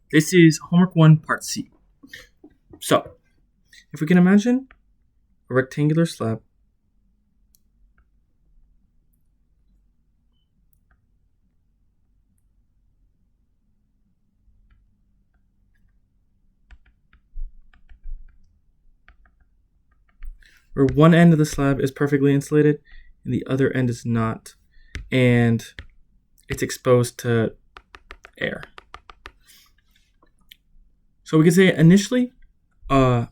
This is homework 1, part C. So, if we can imagine a rectangular slab where one end of the slab is perfectly insulated and the other end is not, and it's exposed to air. So we can say initially, the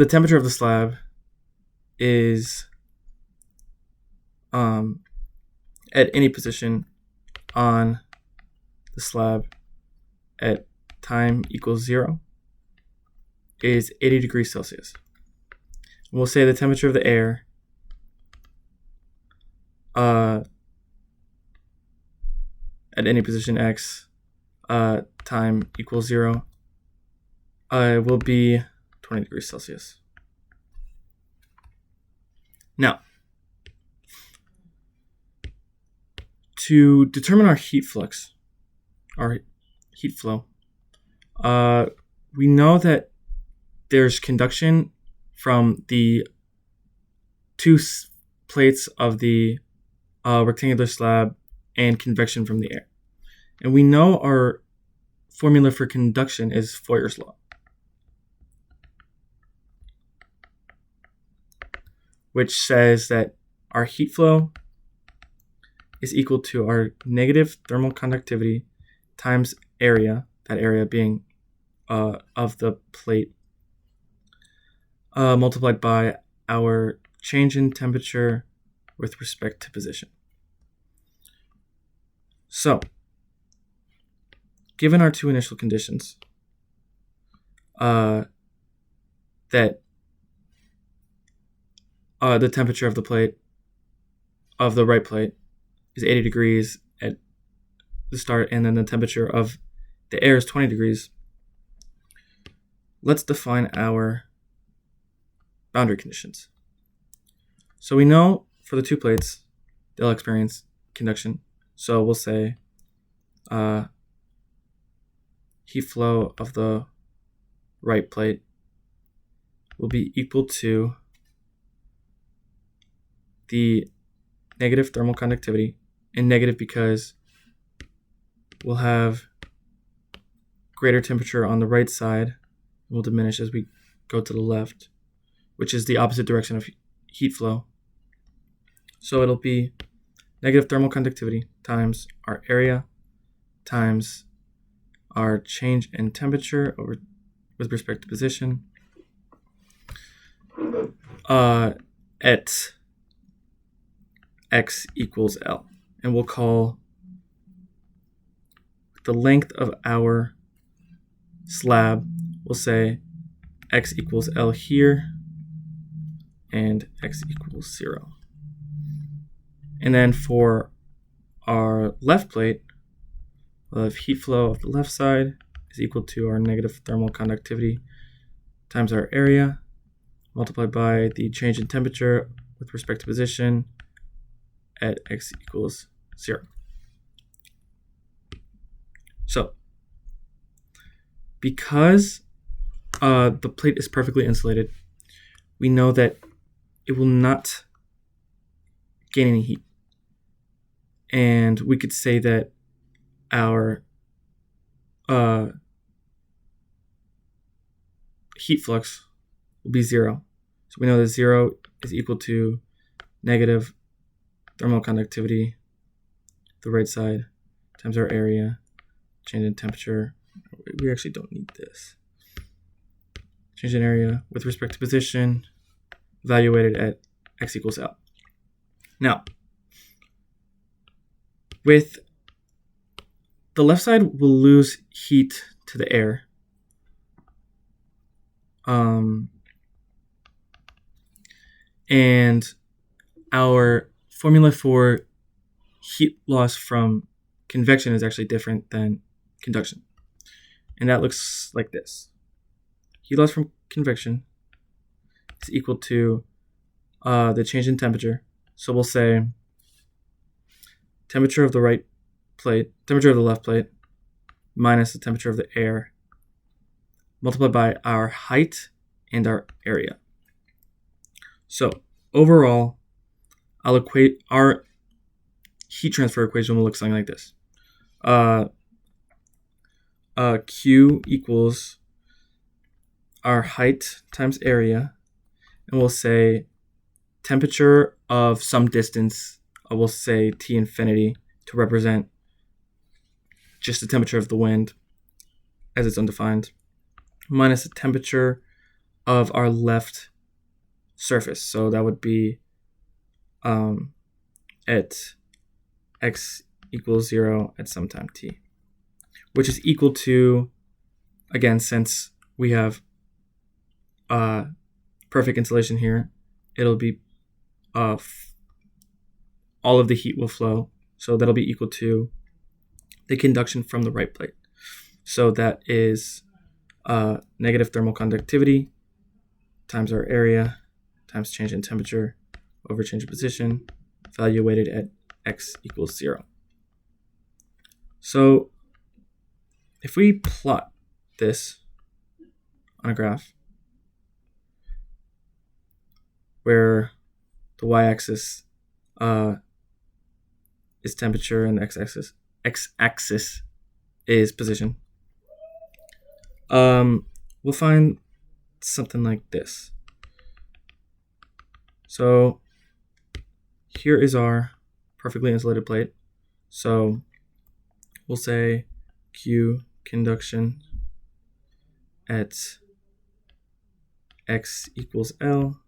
temperature of the slab is at any position on the slab at time equals 0 is 80 degrees Celsius. We'll say the temperature of the air at any position x time equals 0 will be 20 degrees Celsius. Now, to determine our heat flux, our heat flow, we know that there's conduction from the two plates of the rectangular slab and convection from the air. And we know our formula for conduction is Fourier's law, which says that our heat flow is equal to our negative thermal conductivity times area, that area being of the plate, multiplied by our change in temperature with respect to position. So, given our two initial conditions, that the temperature of the plate, of the right plate, is 80 degrees at the start, and then the temperature of the air is 20 degrees, let's define our boundary conditions. So we know for the two plates, they'll experience conduction. So we'll say heat flow of the right plate will be equal to the negative thermal conductivity, and negative because we'll have greater temperature on the right side, and will diminish as we go to the left, which is the opposite direction of heat flow. So it'll be negative thermal conductivity times our area times our change in temperature with respect to position at x equals L. And we'll call the length of our slab, we'll say x equals L here and x equals 0. And then for our left plate, we'll have heat flow of the left side is equal to our negative thermal conductivity times our area multiplied by the change in temperature with respect to position at x equals 0. So, because the plate is perfectly insulated, we know that it will not gain any heat. And we could say that our heat flux will be 0. So we know that 0 is equal to negative thermal conductivity, the right side, times our area, change in temperature. We actually don't need this. Change in area with respect to position, evaluated at x equals L. Now, with the left side, we'll lose heat to the air. And our formula for heat loss from convection is actually different than conduction. And that looks like this. Heat loss from convection is equal to the change in temperature. So we'll say temperature of the right plate, temperature of the left plate, minus the temperature of the air, multiplied by our height and our area. So overall, I'll equate our heat transfer equation will look something like this. Q equals our height times area, and we'll say temperature of some distance, we'll say T infinity to represent just the temperature of the wind as it's undefined, minus the temperature of our left surface. So that would be at x equals 0 at some time t, which is equal to, again, since we have perfect insulation here, it'll be all of the heat will flow. So that'll be equal to the conduction from the right plate. So that is negative thermal conductivity times our area times change in temperature over change in position, evaluated at x equals 0. So if we plot this on a graph where the y-axis is temperature and the x-axis is position, we'll find something like this. So here is our perfectly insulated plate. So we'll say Q conduction at x equals L,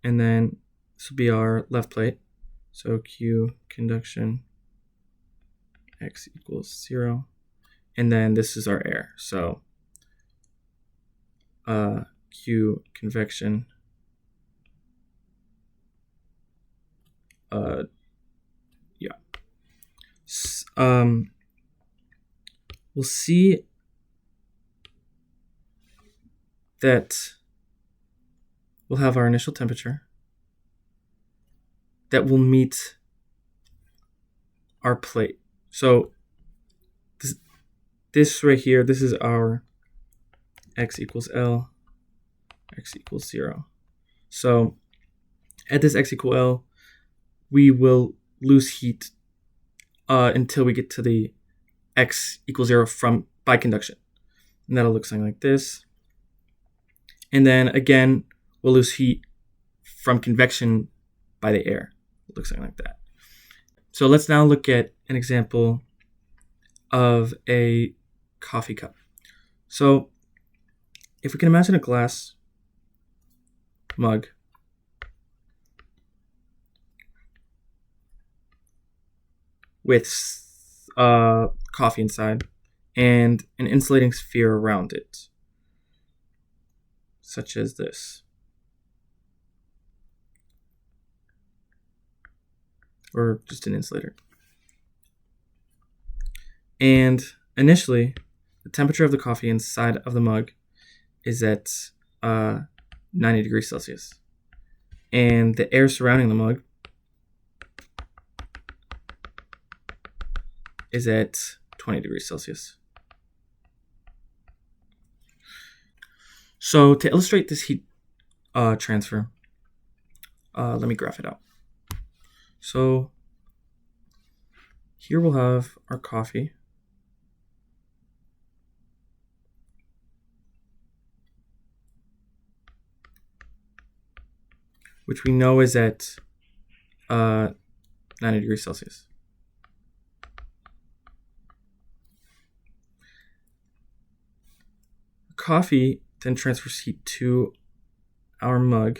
and then this will be our left plate. So Q conduction x equals 0, and then this is our air. So Q convection we'll see that we'll have our initial temperature that will meet our plate. So this right here, this is our x equals L, x equals 0. So at this x equal L, we will lose heat until we get to the x equals 0 by conduction. And that'll look something like this. And then again, we'll lose heat from convection by the air. It looks something like that. So let's now look at an example of a coffee cup. So if we can imagine a glass mug with coffee inside and an insulating sphere around it, such as this, or just an insulator. And initially, the temperature of the coffee inside of the mug is at 90 degrees Celsius. And the air surrounding the mug is at 20 degrees Celsius. So to illustrate this heat transfer, let me graph it out. So here we'll have our coffee. Which we know is at 90 degrees Celsius. Coffee then transfers heat to our mug,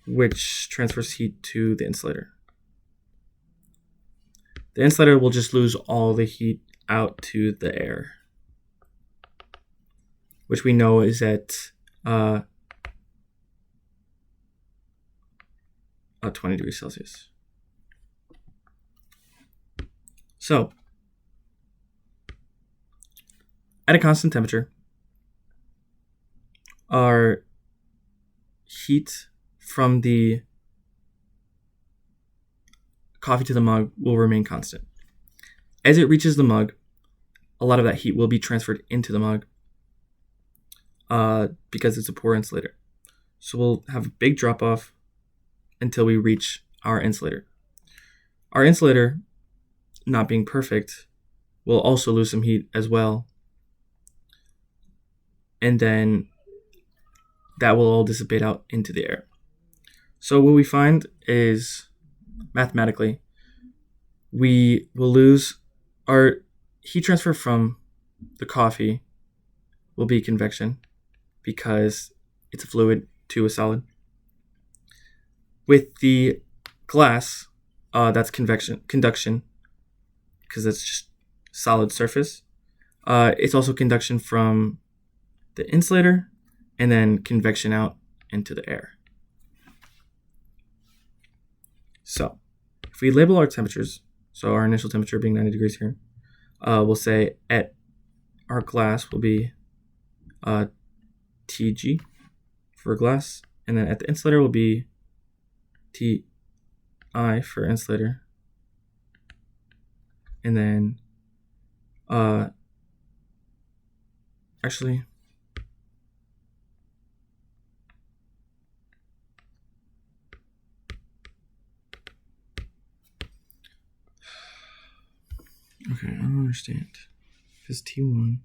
which transfers heat to the insulator. The insulator will just lose all the heat out to the air, which we know is at 20 degrees Celsius. So, at a constant temperature, our heat from the coffee to the mug will remain constant. As it reaches the mug, a lot of that heat will be transferred into the mug because it's a poor insulator. So we'll have a big drop off until we reach our insulator. Our insulator, not being perfect, will also lose some heat as well. And then that will all dissipate out into the air. So what we find is, mathematically, we will lose our heat transfer from the coffee will be convection because it's a fluid to a solid. With the glass, that's conduction because it's just solid surface. It's also conduction from the insulator and then convection out into the air. So if we label our temperatures, so our initial temperature being 90 degrees here, we'll say at our glass will be TG for glass, and then at the insulator will be TI for insulator, and then actually okay, I don't understand. If it's T1,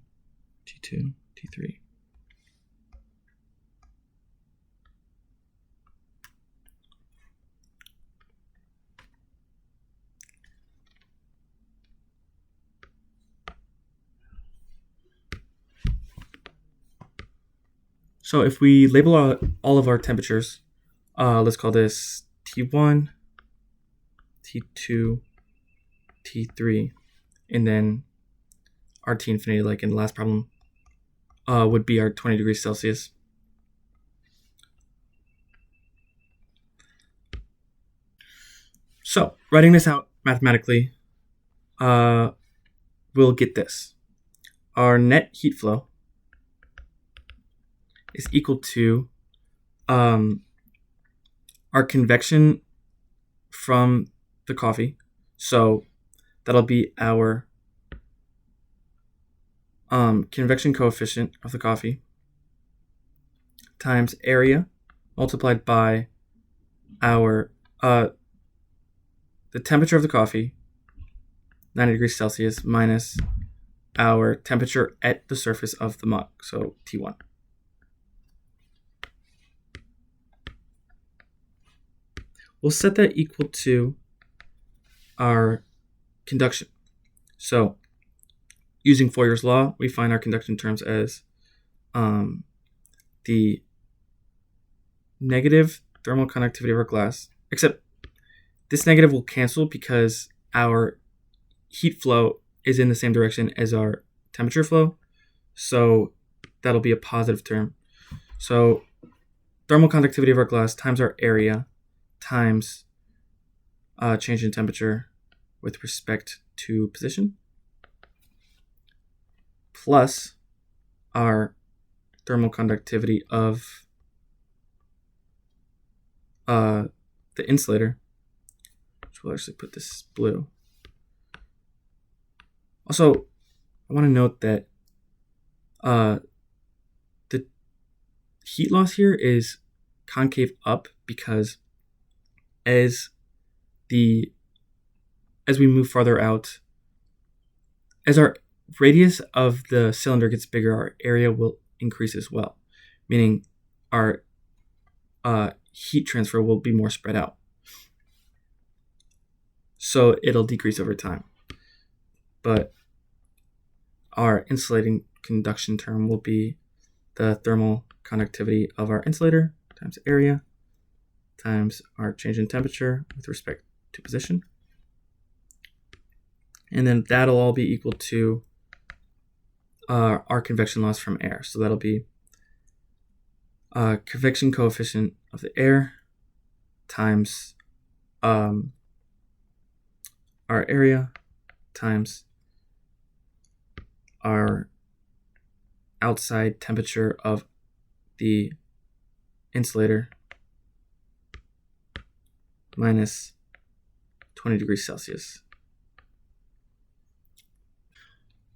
T2, T3. So if we label all of our temperatures, let's call this T1, T2, T3, and then our T infinity, like in the last problem, would be our 20 degrees Celsius. So writing this out mathematically, we'll get this. Our net heat flow is equal to our convection from the coffee. So that'll be our convection coefficient of the coffee times area multiplied by our the temperature of the coffee, 90 degrees Celsius, minus our temperature at the surface of the mug, so T1. We'll set that equal to our conduction. So using Fourier's law, we find our conduction terms as the negative thermal conductivity of our glass, except this negative will cancel because our heat flow is in the same direction as our temperature flow. So that'll be a positive term. So thermal conductivity of our glass times our area times change in temperature with respect to position plus our thermal conductivity of the insulator, which will actually put this blue. Also, I want to note that the heat loss here is concave up because as we move farther out, as our radius of the cylinder gets bigger, our area will increase as well, meaning our heat transfer will be more spread out. So it'll decrease over time. But our insulating conduction term will be the thermal conductivity of our insulator times area times our change in temperature with respect to position. And then that'll all be equal to our convection loss from air. So that'll be convection coefficient of the air times our area times our outside temperature of the insulator minus 20 degrees Celsius.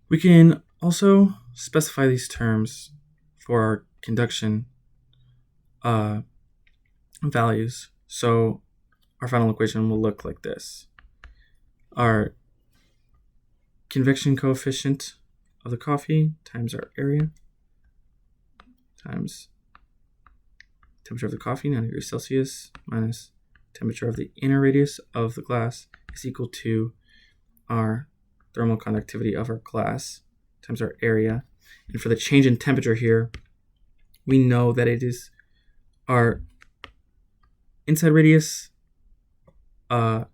We can also specify these terms for our conduction values. So our final equation will look like this. Our convection coefficient of the coffee times our area times temperature of the coffee, 90 degrees Celsius, minus temperature of the inner radius of the glass is equal to our thermal conductivity of our glass times our area. And for the change in temperature here, we know that it is our inside radius, our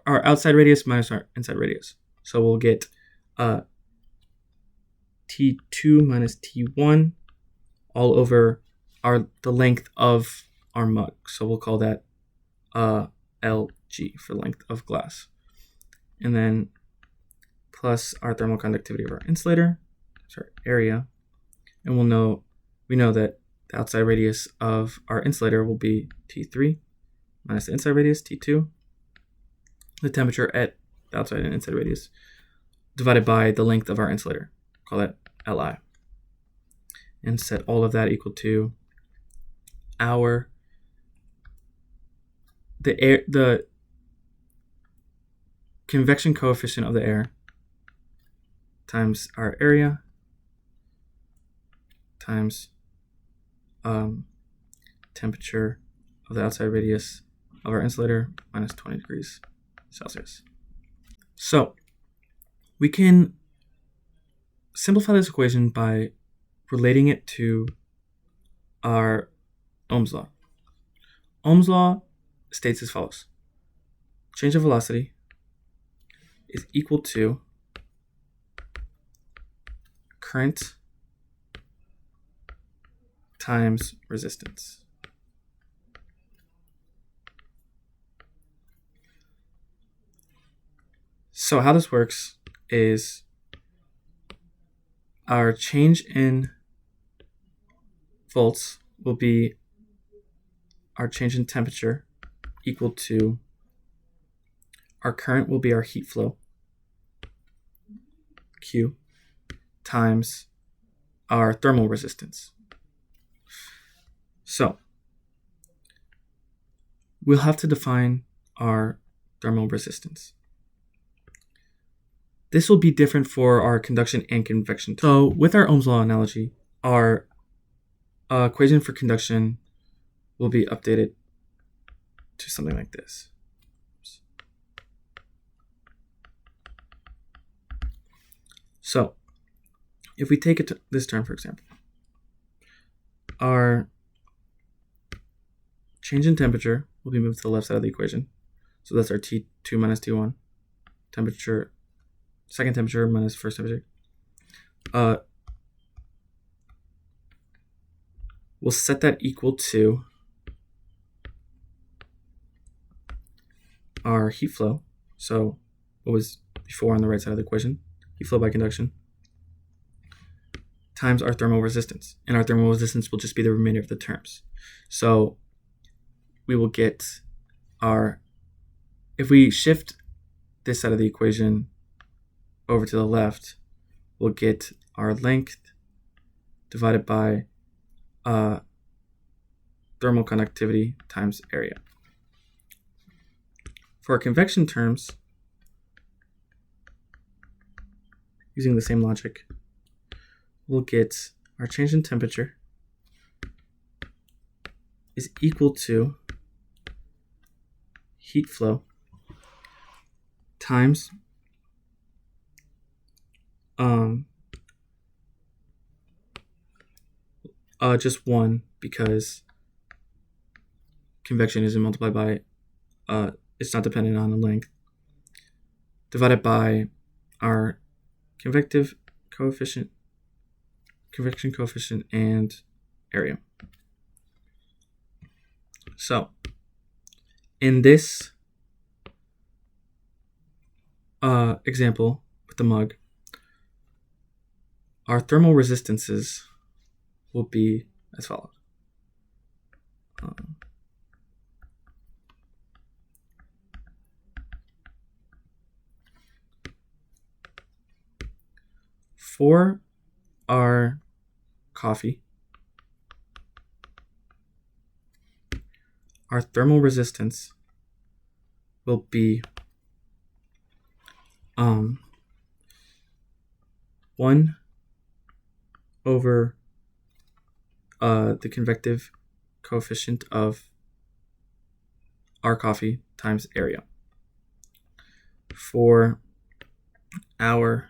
outside radius minus our inside radius. So we'll get T2 minus T1 all over the length of our mug. So we'll call that LG for length of glass. And then plus our thermal conductivity of our insulator, so our area. And we know that the outside radius of our insulator will be T3 minus the inside radius, T2. The temperature at the outside and inside radius divided by the length of our insulator. Call that Li. And set all of that equal to the convection coefficient of the air times our area times temperature of the outside radius of our insulator minus 20 degrees Celsius. So we can simplify this equation by relating it to our Ohm's law. Ohm's law states as follows. Change of velocity is equal to current times resistance. So how this works is our change in volts will be our change in temperature equal to our current will be our heat flow, Q, times our thermal resistance. So we'll have to define our thermal resistance. This will be different for our conduction and convection. So with our Ohm's law analogy, our equation for conduction will be updated to something like this. So if we take it to this term, for example, our change in temperature will be moved to the left side of the equation. So that's our T2 minus T1, temperature, second temperature minus first temperature. We'll set that equal to our heat flow. So what was before on the right side of the equation, heat flow by conduction, times our thermal resistance. And our thermal resistance will just be the remainder of the terms. So we will get if we shift this side of the equation over to the left, we'll get our length divided by thermal conductivity times area. For our convection terms, using the same logic, we'll get our change in temperature is equal to heat flow times just 1, because convection isn't multiplied by it's not dependent on the length, divided by our convection coefficient and area. So in this example with the mug, our thermal resistances will be as follows. for our coffee, our thermal resistance will be 1 over the convective coefficient of our coffee times area. For our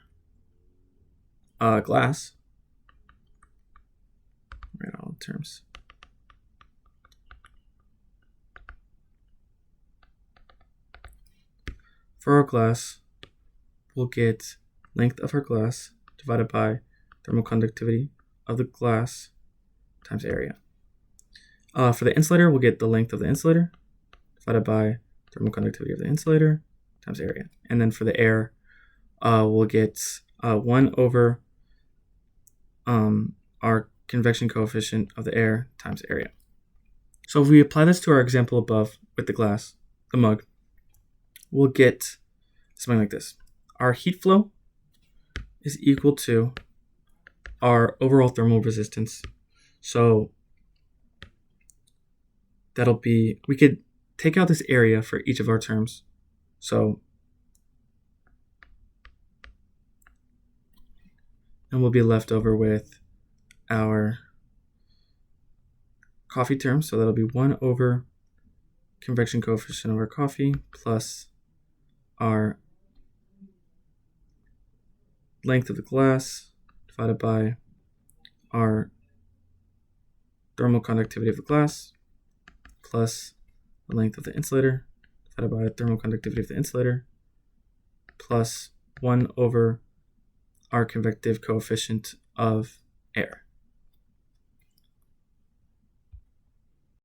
glass, write all the terms. For our glass, we'll get length of our glass divided by thermal conductivity of the glass times area. For the insulator, we'll get the length of the insulator divided by thermal conductivity of the insulator times area. And then for the air, we'll get 1 over our convection coefficient of the air times area. So if we apply this to our example above with the glass, the mug, we'll get something like this. Our heat flow is equal to our overall thermal resistance. So that'll be, we could take out this area for each of our terms. So, and we'll be left over with our coffee term. So that'll be 1 over convection coefficient of our coffee plus our length of the glass divided by our thermal conductivity of the glass plus the length of the insulator divided by the thermal conductivity of the insulator plus 1 over our convective coefficient of air.